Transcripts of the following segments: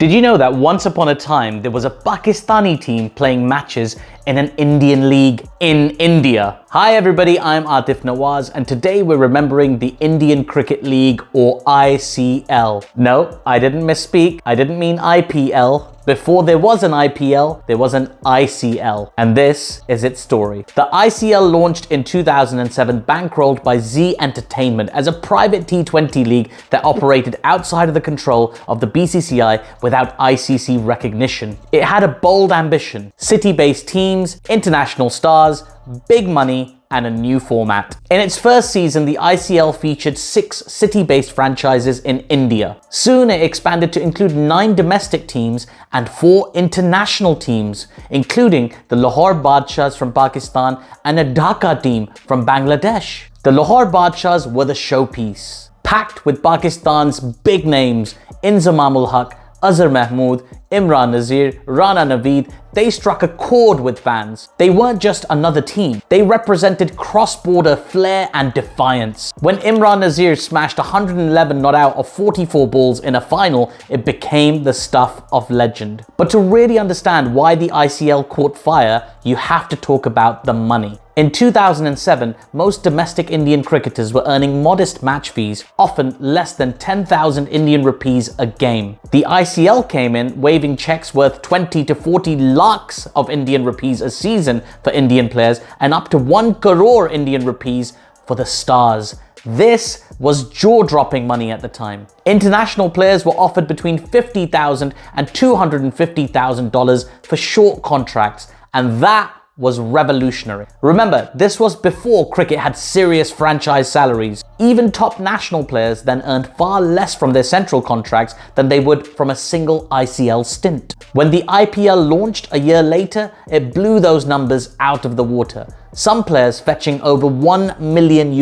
Did you know that once upon a time there was a Pakistani team playing matches in an Indian league in India? Hi everybody, I'm Atif Nawaz and today we're remembering the Indian Cricket League or ICL. No, I didn't misspeak. I didn't mean IPL. Before there was an IPL, there was an ICL, and this is its story. The ICL launched in 2007, bankrolled by Zee Entertainment as a private T20 league that operated outside of the control of the BCCI without ICC recognition. It had a bold ambition: city-based teams, international stars, big money, and a new format. In its first season, the ICL featured 6 city-based franchises in India. Soon it expanded to include 9 domestic teams and 4 international teams, including the Lahore Badshahs from Pakistan and a Dhaka team from Bangladesh. The Lahore Badshahs were the showpiece, packed with Pakistan's big names: Inzamam-ul Haq, Azhar Mahmood, Imran Nazir, Rana Naveed. They struck a chord with fans. They weren't just another team. They represented cross-border flair and defiance. When Imran Nazir smashed 111 not out of 44 balls in a final, it became the stuff of legend. But to really understand why the ICL caught fire, you have to talk about the money. In 2007, most domestic Indian cricketers were earning modest match fees, often less than 10,000 Indian rupees a game. The ICL came in waving checks worth 20 to 40 lakhs of Indian rupees a season for Indian players and up to 1 crore Indian rupees for the stars. This was jaw-dropping money at the time. International players were offered between $50,000 and $250,000 for short contracts, and that was revolutionary. Remember, this was before cricket had serious franchise salaries. Even top national players then earned far less from their central contracts than they would from a single ICL stint. When the IPL launched a year later, it blew those numbers out of the water, some players fetching over $1 million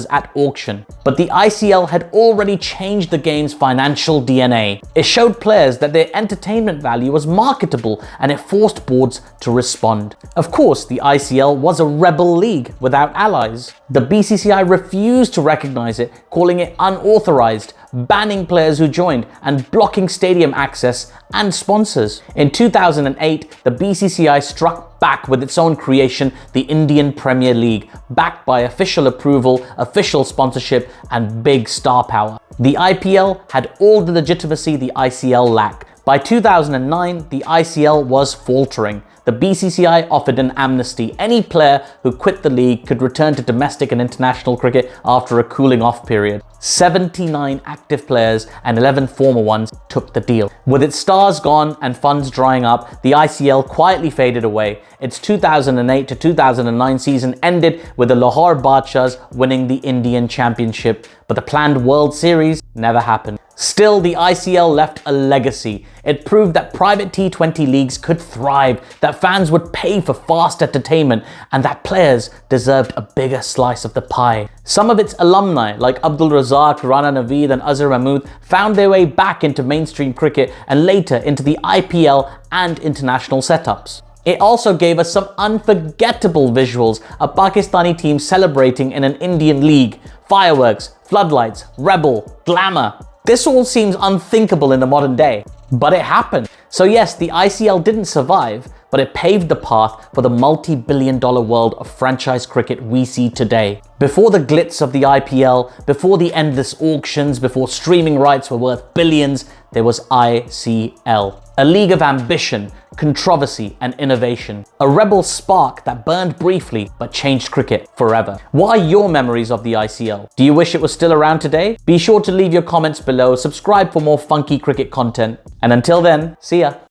at auction. But the ICL had already changed the game's financial DNA. It showed players that their entertainment value was marketable, and it forced boards to respond. Of course, the ICL was a rebel league without allies. The BCCI refused to recognize it, calling it unauthorized, banning players who joined, and blocking stadium access and sponsors. In 2008, the BCCI struck back with its own creation, the Indian Premier League, backed by official approval, official sponsorship, and big star power. The IPL had all the legitimacy the ICL lacked. By 2009, the ICL was faltering. The BCCI offered an amnesty. Any player who quit the league could return to domestic and international cricket after a cooling off period. 79 active players and 11 former ones took the deal. With its stars gone and funds drying up, the ICL quietly faded away. Its 2008 to 2009 season ended with the Lahore Badshahs winning the Indian Championship, but the planned World Series never happened. Still, the ICL left a legacy. It proved that private T20 leagues could thrive, that fans would pay for fast entertainment, and that players deserved a bigger slice of the pie. Some of its alumni, like Abdul Razak, Rana Naveed, and Azhar Mahmood, found their way back into mainstream cricket and later into the IPL and international setups. It also gave us some unforgettable visuals: a Pakistani team celebrating in an Indian league, fireworks, floodlights, rebel, glamour. This all seems unthinkable in the modern day, but it happened. So yes, the ICL didn't survive, but it paved the path for the multi-billion-dollar world of franchise cricket we see today. Before the glitz of the IPL, before the endless auctions, before streaming rights were worth billions, there was ICL. A league of ambition, controversy, and innovation. A rebel spark that burned briefly but changed cricket forever. What are your memories of the ICL? Do you wish it was still around today? Be sure to leave your comments below, subscribe for more funky cricket content, and until then, see ya.